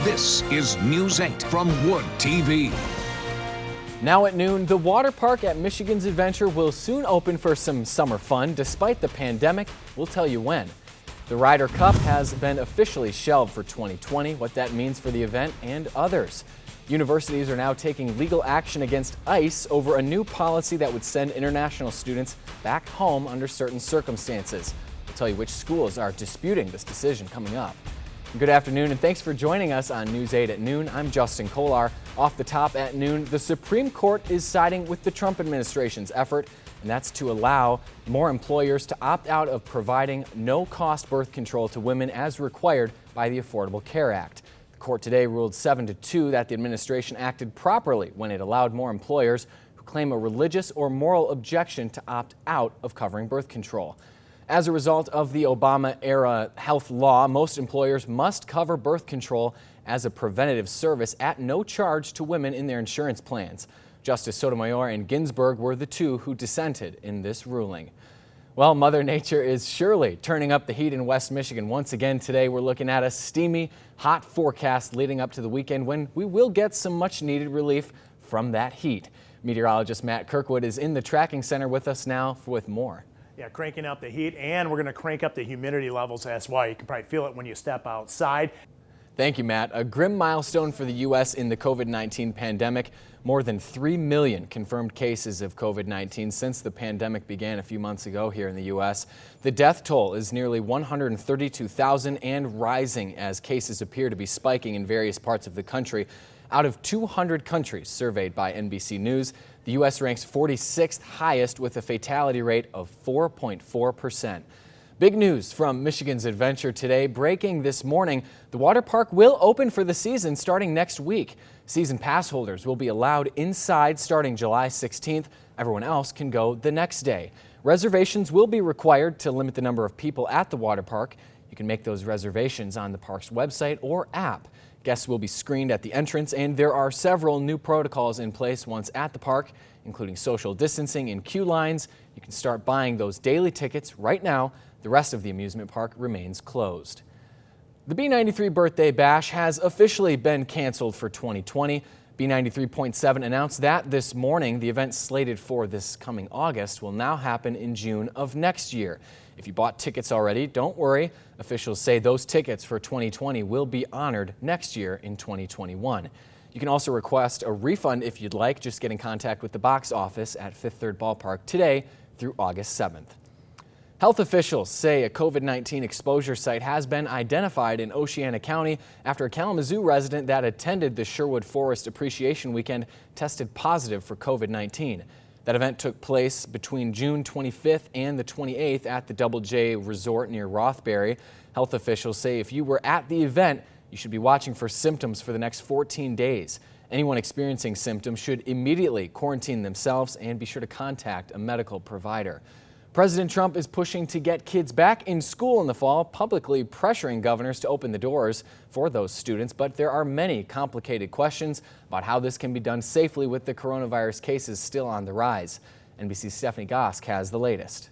This is News 8 from WOOD TV. Now at noon, the water park at Michigan's Adventure will soon open for some summer fun despite the pandemic. We'll tell you when. The Ryder Cup has been officially shelved for 2020, what that means for the event and others. Universities are now taking legal action against ICE over a new policy that would send international students back home under certain circumstances. We'll tell you which schools are disputing this decision coming up. Good afternoon and thanks for joining us on News 8 at noon. I'm Justin Kollar. Off the top at noon, the Supreme Court is siding with the Trump administration's effort, and that's to allow more employers to opt out of providing no-cost birth control to women as required by the Affordable Care Act. The court today ruled 7-2 that the administration acted properly when it allowed more employers who claim a religious or moral objection to opt out of covering birth control. As a result of the Obama-era health law, most employers must cover birth control as a preventative service at no charge to women in their insurance plans. Justice Sotomayor and Ginsburg were the two who dissented in this ruling. Well, Mother Nature is surely turning up the heat in West Michigan once again today. We're looking at a steamy, hot forecast leading up to the weekend when we will get some much-needed relief from that heat. Meteorologist Matt Kirkwood is in the tracking center with us now with more. Yeah, cranking up the heat, and we're going to crank up the humidity levels as well. You can probably feel it when you step outside. Thank you, Matt. A grim milestone for the U.S. in the COVID-19 pandemic. More than 3 million confirmed cases of COVID-19 since the pandemic began a few months ago here in the U.S. The death toll is nearly 132,000 and rising as cases appear to be spiking in various parts of the country. Out of 200 countries surveyed by NBC News, the U.S. ranks 46th highest with a fatality rate of 4.4%. Big news from Michigan's Adventure today. Breaking this morning, the water park will open for the season starting next week. Season pass holders will be allowed inside starting July 16th. Everyone else can go the next day. Reservations will be required to limit the number of people at the water park. You can make those reservations on the park's website or app. Guests will be screened at the entrance, and there are several new protocols in place once at the park, including social distancing and queue lines. You can start buying those daily tickets right now. The rest of the amusement park remains closed. The B93 Birthday Bash has officially been canceled for 2020. B93.7 announced that this morning. The event slated for this coming August will now happen in June of next year. If you bought tickets already, don't worry. Officials say those tickets for 2020 will be honored next year in 2021. You can also request a refund if you'd like. Just get in contact with the box office at Fifth Third Ballpark today through August 7th. Health officials say a COVID-19 exposure site has been identified in Oceana County after a Kalamazoo resident that attended the Sherwood Forest Appreciation Weekend tested positive for COVID-19. That event took place between June 25th and the 28th at the Double J Resort near Rothbury. Health officials say if you were at the event, you should be watching for symptoms for the next 14 days. Anyone experiencing symptoms should immediately quarantine themselves and be sure to contact a medical provider. President Trump is pushing to get kids back in school in the fall, publicly pressuring governors to open the doors for those students. But there are many complicated questions about how this can be done safely with the coronavirus cases still on the rise. NBC's Stephanie Gosk has the latest.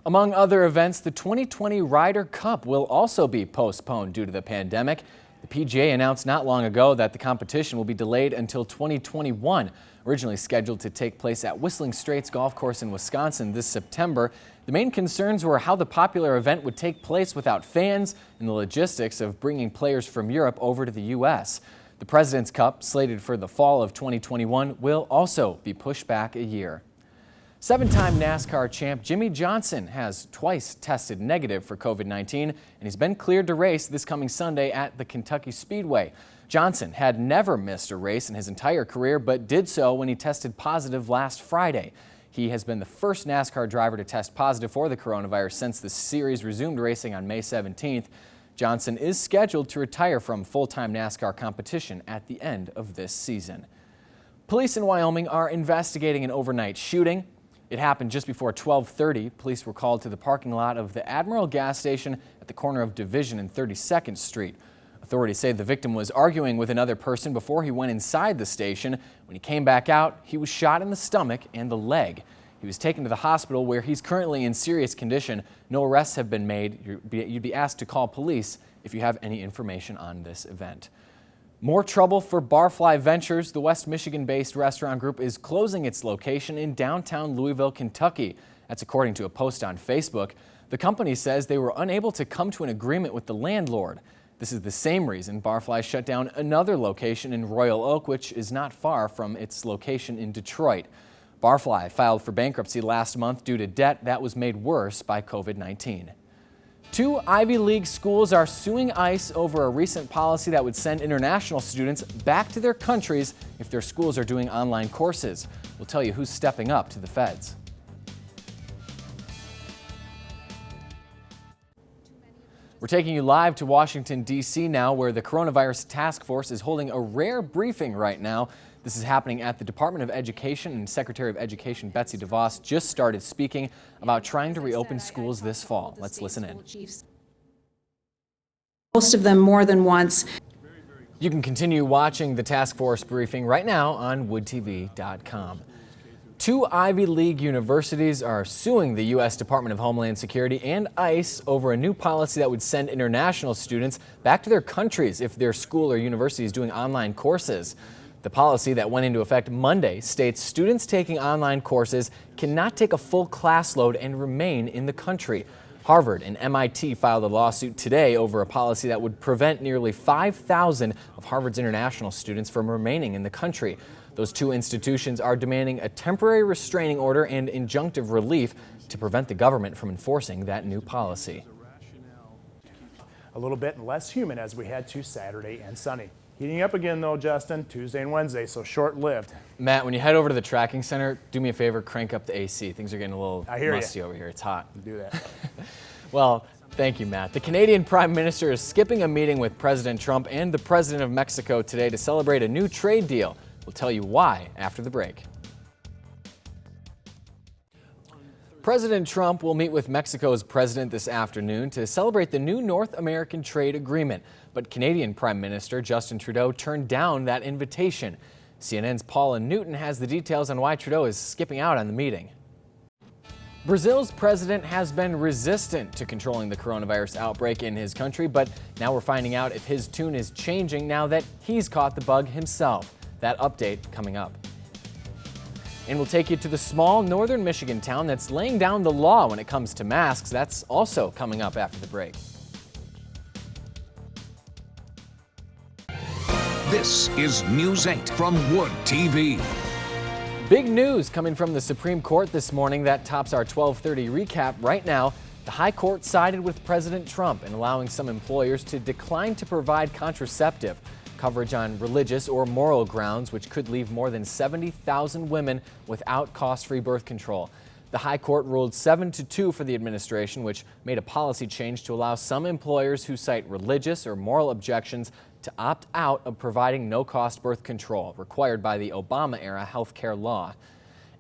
Among other events, the 2020 Ryder Cup will also be postponed due to the pandemic. The PGA announced not long ago that the competition will be delayed until 2021. Originally scheduled to take place at Whistling Straits Golf Course in Wisconsin this September. The main concerns were how the popular event would take place without fans and the logistics of bringing players from Europe over to the U.S. The President's Cup, slated for the fall of 2021, will also be pushed back a year. Seven-time NASCAR champ Jimmie Johnson has twice tested negative for COVID-19, and he's been cleared to race this coming Sunday at the Kentucky Speedway. Johnson had never missed a race in his entire career, but did so when he tested positive last Friday. He has been the first NASCAR driver to test positive for the coronavirus since the series resumed racing on May 17th. Johnson is scheduled to retire from full-time NASCAR competition at the end of this season. Police in Wyoming are investigating an overnight shooting. It happened just before 12:30. Police were called to the parking lot of the Admiral gas station at the corner of Division and 32nd Street. Authorities say the victim was arguing with another person before he went inside the station. When he came back out, he was shot in the stomach and the leg. He was taken to the hospital where he's currently in serious condition. No arrests have been made. You'd be asked to call police if you have any information on this event. More trouble for Barfly Ventures. The West Michigan-based restaurant group is closing its location in downtown Louisville, Kentucky. That's according to a post on Facebook. The company says they were unable to come to an agreement with the landlord. This is the same reason Barfly shut down another location in Royal Oak, which is not far from its location in Detroit. Barfly filed for bankruptcy last month due to debt that was made worse by COVID-19. 2 Ivy League schools are suing ICE over a recent policy that would send international students back to their countries if their schools are doing online courses. We'll tell you who's stepping up to the feds. We're taking you live to Washington, D.C. now, where the coronavirus task force is holding a rare briefing right now. This is happening at the Department of Education, and Secretary of Education Betsy DeVos just started speaking about trying to reopen schools this fall. Let's listen in. Most of them more than once. You can continue watching the task force briefing right now on woodtv.com. 2 Ivy League universities are suing the U.S. Department of Homeland Security and ICE over a new policy that would send international students back to their countries if their school or university is doing online courses. The policy that went into effect Monday states students taking online courses cannot take a full class load and remain in the country. Harvard and MIT filed a lawsuit today over a policy that would prevent nearly 5,000 of Harvard's international students from remaining in the country. Those 2 institutions are demanding a temporary restraining order and injunctive relief to prevent the government from enforcing that new policy. A little bit less humid as we head to Saturday and sunny. Heating up again though, Justin, Tuesday and Wednesday, so short-lived. Matt, when you head over to the tracking center, do me a favor, crank up the AC. Things are getting a little musty over here. It's hot. Do that. Well, thank you, Matt. The Canadian Prime Minister is skipping a meeting with President Trump and the President of Mexico today to celebrate a new trade deal. We'll tell you why after the break. President Trump will meet with Mexico's president this afternoon to celebrate the new North American trade agreement. But Canadian Prime Minister Justin Trudeau turned down that invitation. CNN's Paula Newton has the details on why Trudeau is skipping out on the meeting. Brazil's president has been resistant to controlling the coronavirus outbreak in his country, but now we're finding out if his tune is changing now that he's caught the bug himself. That update coming up. And we'll take you to the small northern Michigan town that's laying down the law when it comes to masks. That's also coming up after the break. This is News 8 from WOOD TV. Big news coming from the Supreme Court this morning that tops our 12:30 recap right now. The High Court sided with President Trump in allowing some employers to decline to provide contraceptive coverage on religious or moral grounds, which could leave more than 70,000 women without cost-free birth control. The High Court ruled 7-2 for the administration, which made a policy change to allow some employers who cite religious or moral objections to opt out of providing no-cost birth control, required by the Obama-era health care law.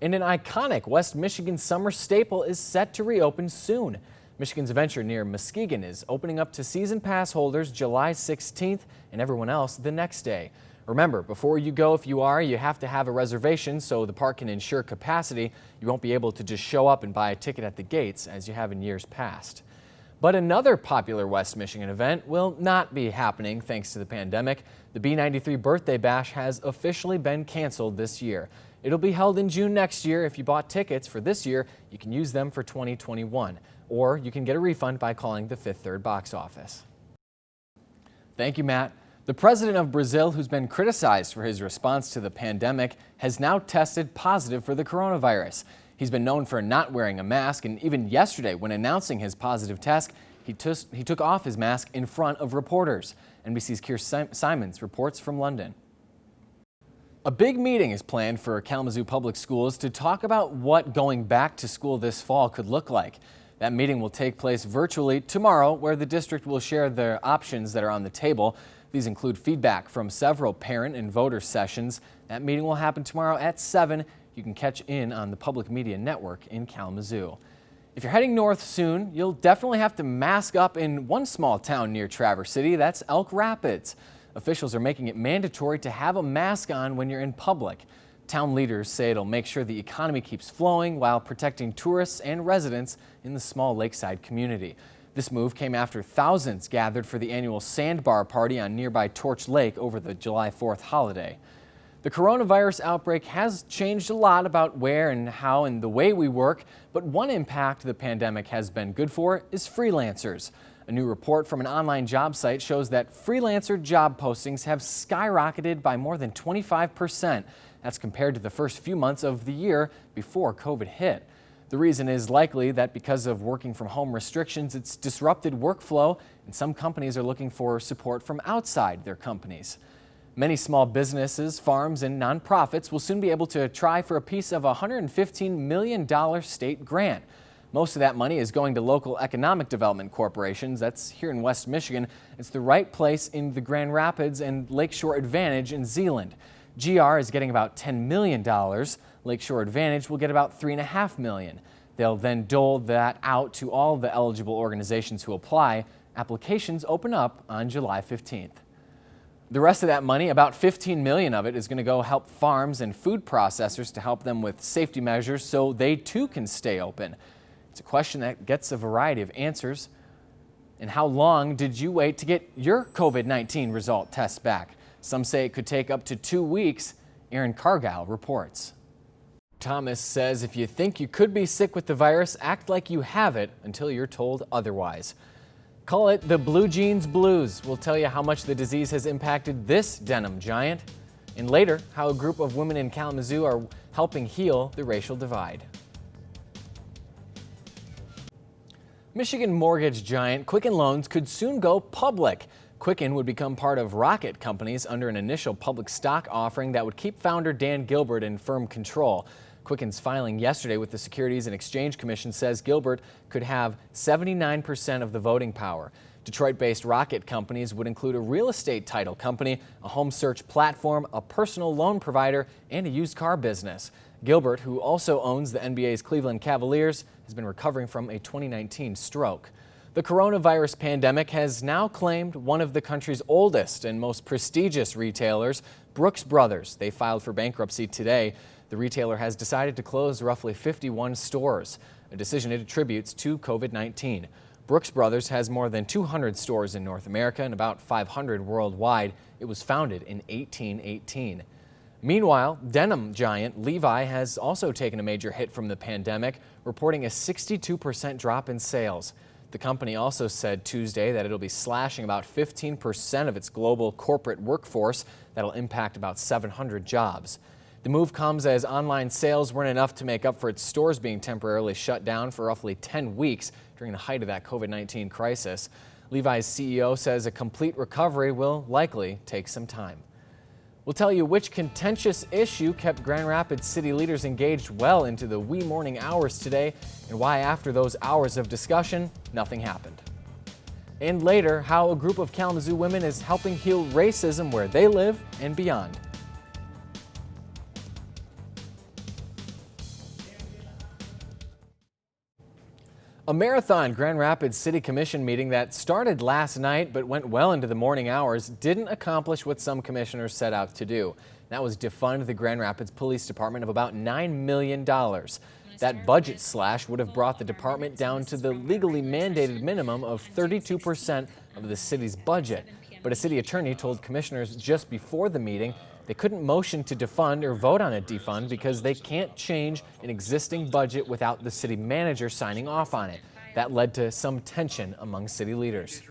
And an iconic West Michigan summer staple is set to reopen soon. Michigan's Venture near Muskegon is opening up to season pass holders July 16th and everyone else the next day. Remember, before you go, if you have to have a reservation so the park can ensure capacity. You won't be able to just show up and buy a ticket at the gates as you have in years past. But another popular West Michigan event will not be happening thanks to the pandemic. The B93 Birthday Bash has officially been canceled this year. It'll be held in June next year. If you bought tickets for this year, you can use them for 2021. Or you can get a refund by calling the Fifth Third box office. Thank you, Matt. The president of Brazil, who's been criticized for his response to the pandemic, has now tested positive for the coronavirus. He's been known for not wearing a mask, and even yesterday, when announcing his positive test, he took off his mask in front of reporters. NBC's Keir Simons reports from London. A big meeting is planned for Kalamazoo Public Schools to talk about what going back to school this fall could look like. That meeting will take place virtually tomorrow, where the district will share the options that are on the table. These include feedback from several parent and voter sessions. That meeting will happen tomorrow at 7. You can catch in on the Public Media Network in Kalamazoo. If you're heading north soon, you'll definitely have to mask up in one small town near Traverse City. That's Elk Rapids. Officials are making it mandatory to have a mask on when you're in public. Town leaders say it'll make sure the economy keeps flowing while protecting tourists and residents in the small lakeside community. This move came after thousands gathered for the annual sandbar party on nearby Torch Lake over the July 4th holiday. The coronavirus outbreak has changed a lot about where and how and the way we work, but one impact the pandemic has been good for is freelancers. A new report from an online job site shows that freelancer job postings have skyrocketed by more than 25%. That's compared to the first few months of the year before COVID hit. The reason is likely that because of working from home restrictions, it's disrupted workflow, and some companies are looking for support from outside their companies. Many small businesses, farms, and nonprofits will soon be able to try for a piece of a $115 million state grant. Most of that money is going to local economic development corporations. That's here in West Michigan. It's the right place in the Grand Rapids and Lakeshore Advantage in Zeeland. GR is getting about $10 million. Lakeshore Advantage will get about $3.5 million. They'll then dole that out to all the eligible organizations who apply. Applications open up on July 15th. The rest of that money, about $15 million of it, is going to go help farms and food processors to help them with safety measures so they too can stay open. It's a question that gets a variety of answers. And how long did you wait to get your COVID-19 result test back? Some say it could take up to 2 weeks. Aaron Cargile reports. Thomas says if you think you could be sick with the virus, act like you have it until you're told otherwise. Call it the blue jeans blues. We'll tell you how much the disease has impacted this denim giant. And later, how a group of women in Kalamazoo are helping heal the racial divide. Michigan mortgage giant Quicken Loans could soon go public. Quicken would become part of Rocket Companies under an initial public stock offering that would keep founder Dan Gilbert in firm control. Quicken's filing yesterday with the Securities and Exchange Commission says Gilbert could have 79% of the voting power. Detroit-based Rocket Companies would include a real estate title company, a home search platform, a personal loan provider, and a used car business. Gilbert, who also owns the NBA's Cleveland Cavaliers, has been recovering from a 2019 stroke. The coronavirus pandemic has now claimed one of the country's oldest and most prestigious retailers, Brooks Brothers. They filed for bankruptcy today. The retailer has decided to close roughly 51 stores, a decision it attributes to COVID-19. Brooks Brothers has more than 200 stores in North America and about 500 worldwide. It was founded in 1818. Meanwhile, denim giant Levi has also taken a major hit from the pandemic, reporting a 62% drop in sales. The company also said Tuesday that it'll be slashing about 15% of its global corporate workforce. That'll impact about 700 jobs. The move comes as online sales weren't enough to make up for its stores being temporarily shut down for roughly 10 weeks during the height of that COVID-19 crisis. Levi's CEO says a complete recovery will likely take some time. We'll tell you which contentious issue kept Grand Rapids city leaders engaged well into the wee morning hours today, and why after those hours of discussion, nothing happened. And later, how a group of Kalamazoo women is helping heal racism where they live and beyond. A marathon Grand Rapids City Commission meeting that started last night but went well into the morning hours didn't accomplish what some commissioners set out to do. That was defund the Grand Rapids Police Department of about $9 million. That budget slash would have brought the department down to the legally mandated minimum of 32% of the city's budget. But a city attorney told commissioners just before the meeting they couldn't motion to defund or vote on a defund because they can't change an existing budget without the city manager signing off on it. That led to some tension among city leaders.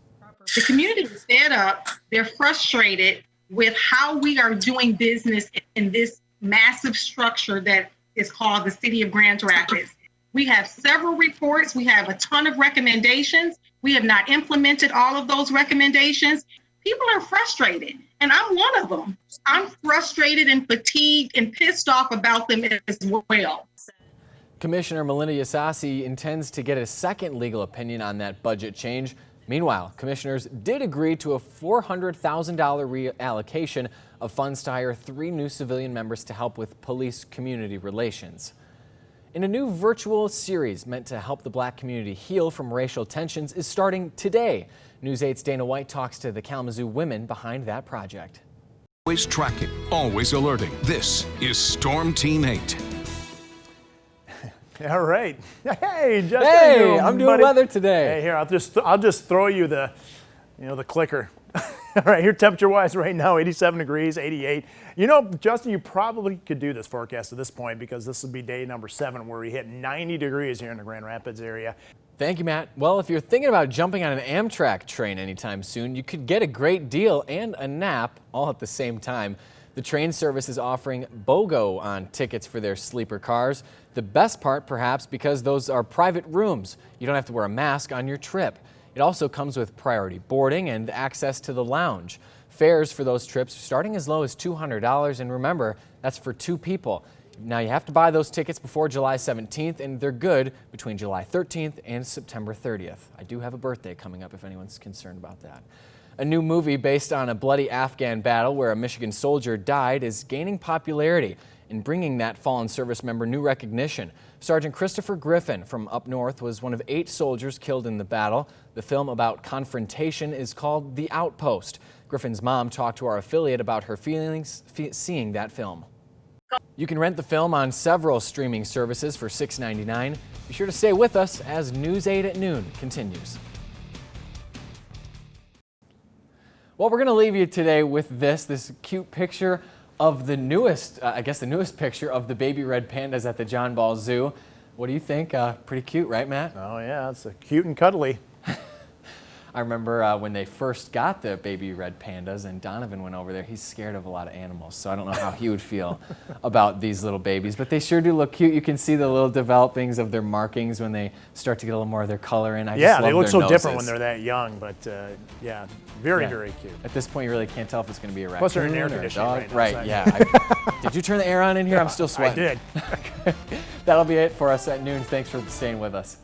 The community is fed up. They're frustrated with how we are doing business in this massive structure that is called the City of Grand Rapids. We have several reports. We have a ton of recommendations. We have not implemented all of those recommendations. People are frustrated, and I'm one of them. I'm frustrated and fatigued and pissed off about them as well. Commissioner Melinda Yasasi intends to get a second legal opinion on that budget change. Meanwhile, commissioners did agree to a $400,000 reallocation of funds to hire 3 new civilian members to help with police community relations. And a new virtual series meant to help the black community heal from racial tensions is starting today. News 8's Dana White talks to the Kalamazoo women behind that project. Always tracking, always alerting. This is Storm Team 8. All right. Hey, Justin. Hey, I'm doing buddy. weather today. Hey, here, I'll just throw you the, the clicker. All right, here temperature-wise right now, 87 degrees, 88. You know, Justin, you probably could do this forecast at this point because this will be day number 7 where we hit 90 degrees here in the Grand Rapids area. Thank you, Matt. Well, if you're thinking about jumping on an Amtrak train anytime soon, you could get a great deal and a nap all at the same time. The train service is offering BOGO on tickets for their sleeper cars. The best part, perhaps, because those are private rooms. You don't have to wear a mask on your trip. It also comes with priority boarding and access to the lounge. Fares for those trips are starting as low as $200, and remember, that's for 2 people. Now, you have to buy those tickets before July 17th, and they're good between July 13th and September 30th. I do have a birthday coming up if anyone's concerned about that. A new movie based on a bloody Afghan battle where a Michigan soldier died is gaining popularity and bringing that fallen service member new recognition. Sergeant Christopher Griffin from up north was one of 8 soldiers killed in the battle. The film about confrontation is called The Outpost. Griffin's mom talked to our affiliate about her feelings seeing that film. You can rent the film on several streaming services for $6.99. Be sure to stay with us as News 8 at noon continues. Well, we're going to leave you today with this cute picture of the newest, the newest picture of the baby red pandas at the John Ball Zoo. What do you think? Pretty cute, right, Matt? Oh, yeah, it's cute and cuddly. I remember when they first got the baby red pandas and Donovan went over there. He's scared of a lot of animals, so I don't know how he would feel about these little babies, but they sure do look cute. You can see the little developings of their markings when they start to get a little more of their color in. Yeah, they look so different when they're that young, but yeah, very cute. At this point, you really can't tell if it's going to be a raccoon. Plus, they're in air or a conditioning dog. right now. Yeah. Did you turn the air on in here? I'm still sweating. I did. That'll be it for us at noon. Thanks for staying with us.